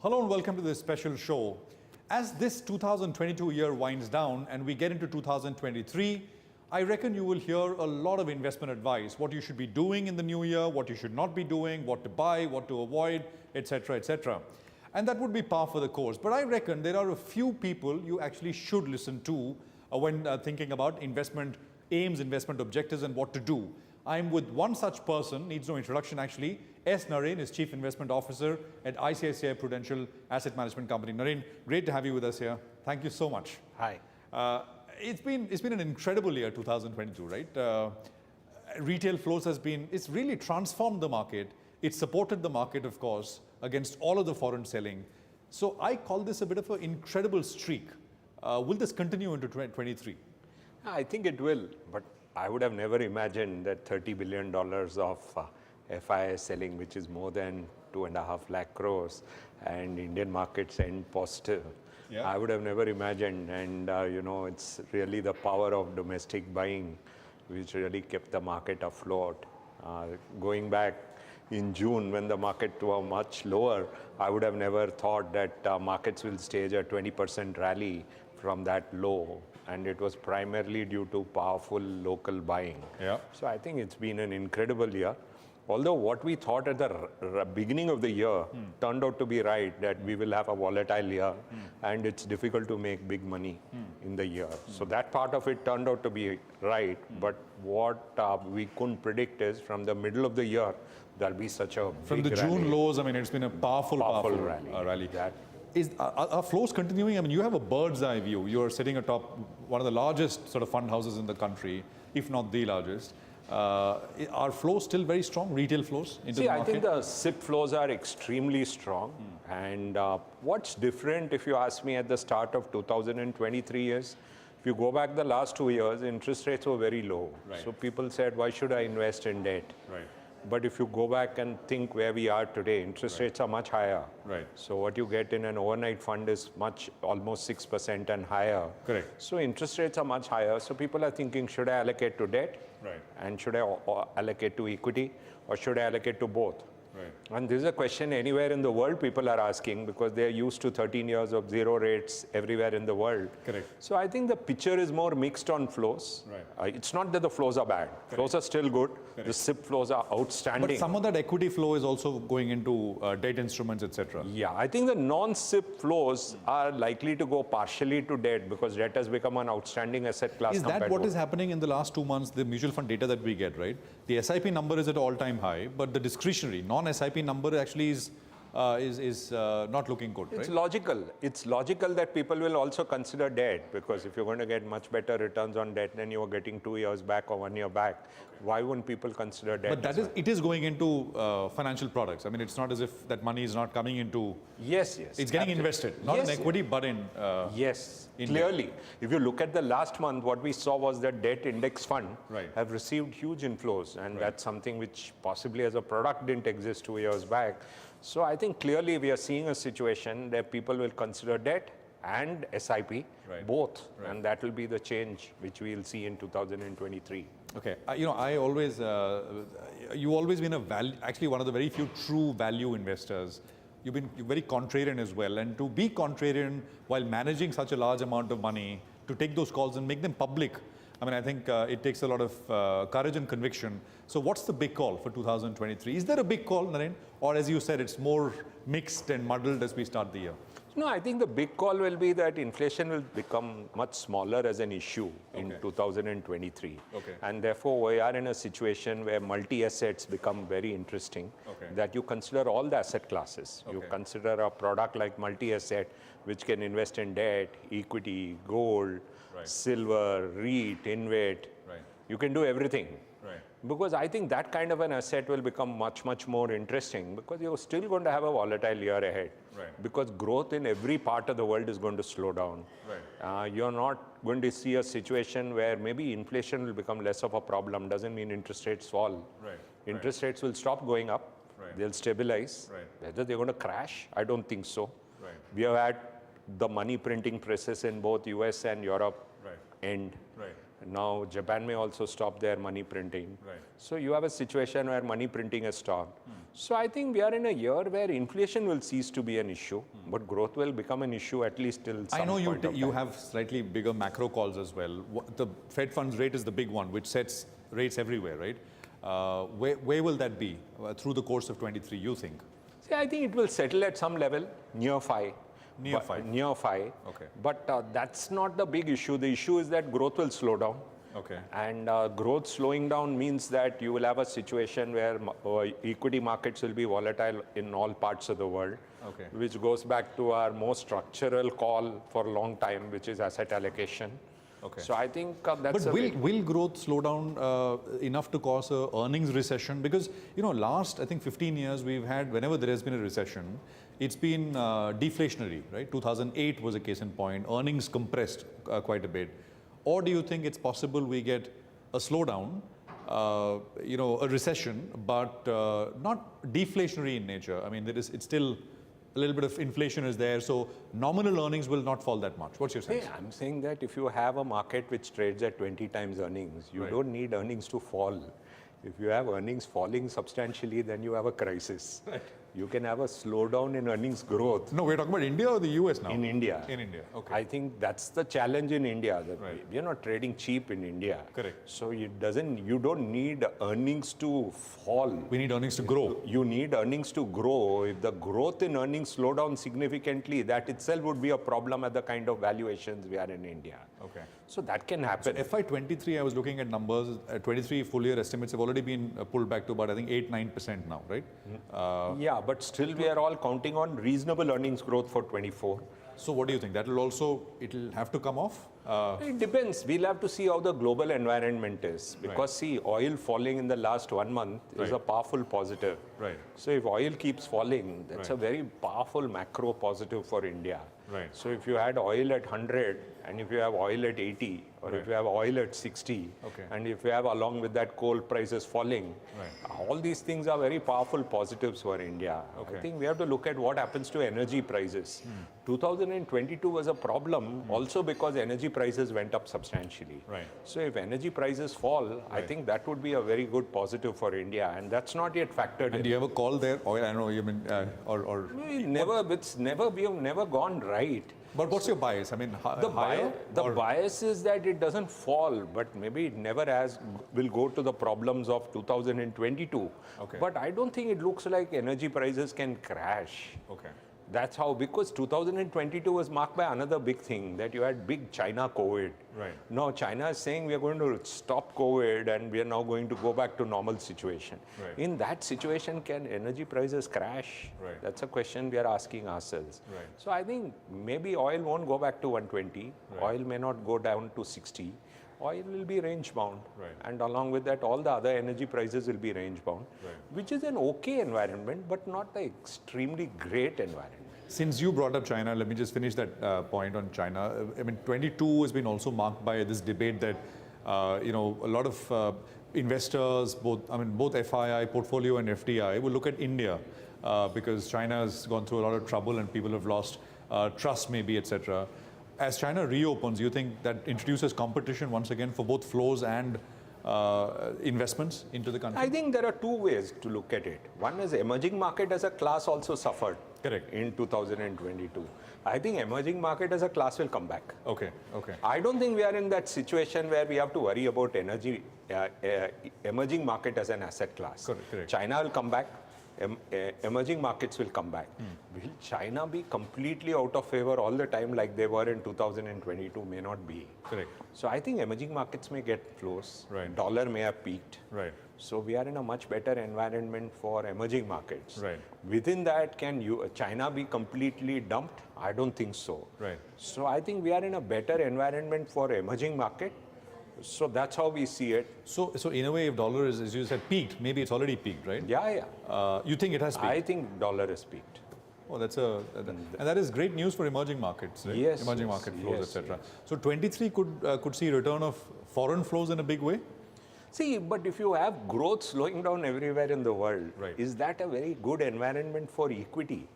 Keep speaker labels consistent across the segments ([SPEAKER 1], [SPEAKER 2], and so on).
[SPEAKER 1] Hello and welcome to this special show. As this 2022 year winds down and we get into 2023, I reckon you will hear a lot of investment advice, what you should be doing in the new year, what you should not be doing, what to buy, what to avoid, etc., etc. And that would be par for the course. But I reckon there are a few people you actually should listen to when thinking about investment aims, investment objectives, and what to do. I'm with one such person, needs no introduction actually. Naren is Chief Investment Officer at ICICI Prudential Asset Management Company. Naren, great to have you with us here. Thank you so much.
[SPEAKER 2] Hi.
[SPEAKER 1] It's been an incredible year, 2022, right? Retail flows it's really transformed the market. It's supported the market, of course, against all of the foreign selling. So I call this a bit of an incredible streak. Will this continue into 2023?
[SPEAKER 2] I think it will, but I would have never imagined that $30 billion of FII selling, which is more than 2.5 lakh crores, and Indian markets end positive.
[SPEAKER 1] Yeah.
[SPEAKER 2] I would have never imagined, and it's really the power of domestic buying which really kept the market afloat. Going back in June, when the market was much lower, I would have never thought that markets will stage a 20% rally from that low, and it was primarily due to powerful local buying.
[SPEAKER 1] Yeah.
[SPEAKER 2] So I think it's been an incredible year. Although what we thought at the beginning of the year turned out to be right, that we will have a volatile year and it's difficult to make big money in the year. So that part of it turned out to be right, but what we couldn't predict is from the middle of the year, there'll be such a
[SPEAKER 1] From
[SPEAKER 2] big
[SPEAKER 1] the June
[SPEAKER 2] rally.
[SPEAKER 1] lows, I mean, it's been a powerful rally.
[SPEAKER 2] That,
[SPEAKER 1] Are flows continuing? I mean, you have a bird's eye view. You're sitting atop one of the largest sort of fund houses in the country, if not the largest. Are flows still very strong, retail flows into the market?
[SPEAKER 2] I think the SIP flows are extremely strong. And what's different, if you ask me, at the start of 2023 is, if you go back the last 2 years, interest rates were very low.
[SPEAKER 1] Right.
[SPEAKER 2] So people said, why should I invest in debt?
[SPEAKER 1] Right.
[SPEAKER 2] But if you go back and think where we are today, interest rates are much higher.
[SPEAKER 1] Right.
[SPEAKER 2] So what you get in an overnight fund is almost 6% and higher.
[SPEAKER 1] Correct.
[SPEAKER 2] So interest rates are much higher. So people are thinking, should I allocate to debt?
[SPEAKER 1] Right.
[SPEAKER 2] And should I allocate to equity? Or should I allocate to both?
[SPEAKER 1] Right.
[SPEAKER 2] And this is a question anywhere in the world people are asking, because they're used to 13 years of zero rates everywhere in the world.
[SPEAKER 1] Correct.
[SPEAKER 2] So I think the picture is more mixed on flows.
[SPEAKER 1] Right.
[SPEAKER 2] It's not that the flows are bad.
[SPEAKER 1] Correct.
[SPEAKER 2] Flows are still good.
[SPEAKER 1] Correct.
[SPEAKER 2] The SIP flows are outstanding.
[SPEAKER 1] But some of that equity flow is also going into debt instruments, etc.
[SPEAKER 2] Yeah, I think the non-SIP flows are likely to go partially to debt, because debt has become an outstanding asset class.
[SPEAKER 1] Is that what is happening in the last 2 months, the mutual fund data that we get, right? The SIP number is at all-time high, but the discretionary, non-SIP number actually is not looking good, right?
[SPEAKER 2] It's logical. It's logical that people will also consider debt, because if you're going to get much better returns on debt than you were getting 2 years back or 1 year back, why wouldn't people consider debt?
[SPEAKER 1] But it is going into financial products. I mean, it's not as if that money is not coming into...
[SPEAKER 2] Yes.
[SPEAKER 1] It's getting invested, not in equity, but in...
[SPEAKER 2] Yes,
[SPEAKER 1] in
[SPEAKER 2] clearly.
[SPEAKER 1] debt.
[SPEAKER 2] If you look at the last month, what we saw was that debt index fund
[SPEAKER 1] Right.
[SPEAKER 2] have received huge inflows, and that's something which possibly as a product didn't exist 2 years back. So I think clearly we are seeing a situation that people will consider debt and SIP, both, and that will be the change which we will see in 2023.
[SPEAKER 1] Okay, I always, you've always been actually one of the very few true value investors. You're very contrarian as well, and to be contrarian while managing such a large amount of money, to take those calls and make them public, I mean, I think it takes a lot of courage and conviction. So what's the big call for 2023? Is there a big call, Naren? Or as you said, it's more mixed and muddled as we start the year?
[SPEAKER 2] No, I think the big call will be that inflation will become much smaller as an issue in 2023.
[SPEAKER 1] Okay.
[SPEAKER 2] And therefore, we are in a situation where multi-assets become very interesting, that you consider all the asset classes. You consider a product like multi-asset, which can invest in debt, equity, gold, silver, REIT, InvIT.
[SPEAKER 1] Right.
[SPEAKER 2] You can do everything.
[SPEAKER 1] Right.
[SPEAKER 2] Because I think that kind of an asset will become much, much more interesting, because you're still going to have a volatile year ahead.
[SPEAKER 1] Right.
[SPEAKER 2] Because growth in every part of the world is going to slow down.
[SPEAKER 1] Right.
[SPEAKER 2] You're not going to see a situation where maybe inflation will become less of a problem. Doesn't mean interest rates fall.
[SPEAKER 1] Right.
[SPEAKER 2] Interest rates will stop going up.
[SPEAKER 1] Right.
[SPEAKER 2] They'll stabilize.
[SPEAKER 1] Right.
[SPEAKER 2] Whether they're going to crash, I don't think so.
[SPEAKER 1] Right.
[SPEAKER 2] We have had the money printing presses in both US and Europe end.
[SPEAKER 1] Right.
[SPEAKER 2] Now Japan may also stop their money printing.
[SPEAKER 1] Right.
[SPEAKER 2] So you have a situation where money printing has stopped. So I think we are in a year where inflation will cease to be an issue, but growth will become an issue at least till some
[SPEAKER 1] I know
[SPEAKER 2] point of
[SPEAKER 1] you
[SPEAKER 2] time.
[SPEAKER 1] have slightly bigger macro calls as well. The Fed funds rate is the big one, which sets rates everywhere, right? Where will that be through the course of 23, you think?
[SPEAKER 2] See, I think it will settle at some level near 5.
[SPEAKER 1] Near 5?
[SPEAKER 2] Near 5.
[SPEAKER 1] Okay.
[SPEAKER 2] But that's not the big issue. The issue is that growth will slow down.
[SPEAKER 1] Okay.
[SPEAKER 2] And growth slowing down means that you will have a situation where equity markets will be volatile in all parts of the world,
[SPEAKER 1] Okay.
[SPEAKER 2] which goes back to our most structural call for a long time, which is asset allocation.
[SPEAKER 1] Okay.
[SPEAKER 2] So I think that's
[SPEAKER 1] But will growth slow down enough to cause a earnings recession? Because, last, I think 15 years we've had, whenever there has been a recession, it's been deflationary, right? 2008 was a case in point. Earnings compressed quite a bit. Or do you think it's possible we get a slowdown, a recession, but not deflationary in nature? I mean, it's still a little bit of inflation is there, so nominal earnings will not fall that much. What's your sense?
[SPEAKER 2] Hey, I'm saying that if you have a market which trades at 20 times earnings, you
[SPEAKER 1] Right.
[SPEAKER 2] don't need earnings to fall. If you have earnings falling substantially, then you have a crisis.
[SPEAKER 1] Right.
[SPEAKER 2] You can have a slowdown in earnings growth.
[SPEAKER 1] No, we're talking about India or the US now?
[SPEAKER 2] In India.
[SPEAKER 1] In India, okay.
[SPEAKER 2] I think that's the challenge in India.
[SPEAKER 1] Right.
[SPEAKER 2] We're not trading cheap in India.
[SPEAKER 1] Correct.
[SPEAKER 2] So you don't need earnings to fall.
[SPEAKER 1] We need earnings to grow.
[SPEAKER 2] You need earnings to grow. If the growth in earnings slow down significantly, that itself would be a problem at the kind of valuations we are in India.
[SPEAKER 1] Okay.
[SPEAKER 2] So that can happen.
[SPEAKER 1] FY23, I was looking at numbers. 23 full year estimates have already been pulled back to about, I think, 8-9% now, right?
[SPEAKER 2] Yeah, but still we are all counting on reasonable earnings growth for 24.
[SPEAKER 1] So what do you think? It'll have to come off?
[SPEAKER 2] It depends. We'll have to see how the global environment is. Because see, oil falling in the last 1 month is
[SPEAKER 1] Right.
[SPEAKER 2] a powerful positive.
[SPEAKER 1] Right.
[SPEAKER 2] So if oil keeps falling, that's
[SPEAKER 1] Right.
[SPEAKER 2] a very powerful macro positive for India.
[SPEAKER 1] Right.
[SPEAKER 2] So if you had oil at 100 and if you have oil at 80 or
[SPEAKER 1] Right.
[SPEAKER 2] if you have oil at 60
[SPEAKER 1] Okay.
[SPEAKER 2] and if you have along with that coal prices falling, all these things are very powerful positives for India.
[SPEAKER 1] Okay.
[SPEAKER 2] I think we have to look at what happens to energy prices. 2022 was a problem also because energy prices went up substantially.
[SPEAKER 1] Right.
[SPEAKER 2] So if energy prices fall, I think that would be a very good positive for India, and that's not yet factored
[SPEAKER 1] And
[SPEAKER 2] in.
[SPEAKER 1] do you have a call there? Oil, I know you mean,
[SPEAKER 2] We have never gone right.
[SPEAKER 1] but what's your bias? I mean, higher?
[SPEAKER 2] The
[SPEAKER 1] or-
[SPEAKER 2] bias is that it doesn't fall, but maybe it never will go to the problems of 2022.
[SPEAKER 1] Okay.
[SPEAKER 2] But I don't think it looks like energy prices can crash.
[SPEAKER 1] Okay.
[SPEAKER 2] That's how, because 2022 was marked by another big thing, that you had big China COVID.
[SPEAKER 1] Right.
[SPEAKER 2] Now China is saying we are going to stop COVID and we are now going to go back to normal situation.
[SPEAKER 1] Right.
[SPEAKER 2] In that situation, can energy prices crash?
[SPEAKER 1] Right.
[SPEAKER 2] That's a question we are asking ourselves.
[SPEAKER 1] Right.
[SPEAKER 2] So I think maybe oil won't go back to 120.
[SPEAKER 1] Right.
[SPEAKER 2] Oil may not go down to 60. Oil will be range bound.
[SPEAKER 1] Right.
[SPEAKER 2] And along with that, all the other energy prices will be range bound,
[SPEAKER 1] Right.
[SPEAKER 2] which is an okay environment, but not the extremely great environment.
[SPEAKER 1] Since you brought up China, let me just finish that point on China. I mean, 22 has been also marked by this debate that, a lot of investors, both FII, portfolio and FDI, will look at India because China has gone through a lot of trouble and people have lost trust maybe, etc. As China reopens, you think that introduces competition once again for both flows and investments into the country?
[SPEAKER 2] I think there are two ways to look at it. One is emerging market as a class also suffered.
[SPEAKER 1] Correct.
[SPEAKER 2] In 2022. I think emerging market as a class will come back.
[SPEAKER 1] Okay.
[SPEAKER 2] I don't think we are in that situation where we have to worry about emerging market as an asset class.
[SPEAKER 1] Correct.
[SPEAKER 2] China will come back. Emerging markets will come back. Will China be completely out of favor all the time like they were in 2022? May not be.
[SPEAKER 1] Correct.
[SPEAKER 2] So I think emerging markets may get flows.
[SPEAKER 1] Right.
[SPEAKER 2] Dollar may have peaked.
[SPEAKER 1] Right.
[SPEAKER 2] So we are in a much better environment for emerging markets.
[SPEAKER 1] Right.
[SPEAKER 2] Within that, can China be completely dumped? I don't think so.
[SPEAKER 1] Right.
[SPEAKER 2] So I think we are in a better environment for emerging market. So that's how we see it.
[SPEAKER 1] So in a way, if dollar is, as you said, peaked, maybe it's already peaked, right?
[SPEAKER 2] Yeah.
[SPEAKER 1] You think it has peaked?
[SPEAKER 2] I think dollar has peaked.
[SPEAKER 1] Oh, and that is great news for emerging markets, right?
[SPEAKER 2] Yes,
[SPEAKER 1] Emerging
[SPEAKER 2] yes,
[SPEAKER 1] market flows,
[SPEAKER 2] yes,
[SPEAKER 1] etc. So 23 could see return of foreign flows in a big way?
[SPEAKER 2] See, but if you have growth slowing down everywhere in the world,
[SPEAKER 1] Right.
[SPEAKER 2] is that a very good environment for equity?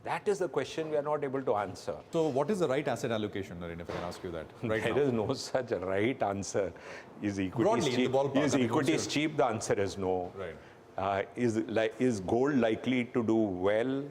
[SPEAKER 2] That is the question we are not able to answer.
[SPEAKER 1] So what is the right asset allocation, Naren, if I can ask you that right
[SPEAKER 2] There
[SPEAKER 1] now?
[SPEAKER 2] is no such right answer. Is equities
[SPEAKER 1] Broadly, in the
[SPEAKER 2] cheap?
[SPEAKER 1] ballpark,
[SPEAKER 2] Is
[SPEAKER 1] I mean,
[SPEAKER 2] equities
[SPEAKER 1] what's
[SPEAKER 2] cheap? The answer is no.
[SPEAKER 1] Right.
[SPEAKER 2] Is gold likely to do well?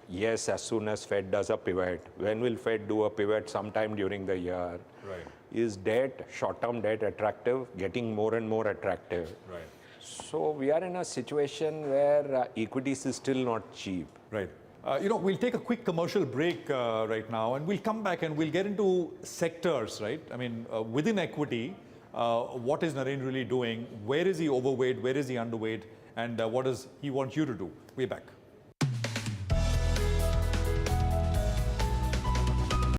[SPEAKER 2] Yes, as soon as Fed does a pivot. When will Fed do a pivot? Sometime during the year.
[SPEAKER 1] Right.
[SPEAKER 2] Is debt, short-term debt, attractive? Getting more and more attractive.
[SPEAKER 1] Right.
[SPEAKER 2] So we are in a situation where equities is still not cheap.
[SPEAKER 1] Right. We'll take a quick commercial break right now, and we'll come back and we'll get into sectors, right? I mean, within equity, what is Naren really doing? Where is he overweight? Where is he underweight? And what does he want you to do? We're back.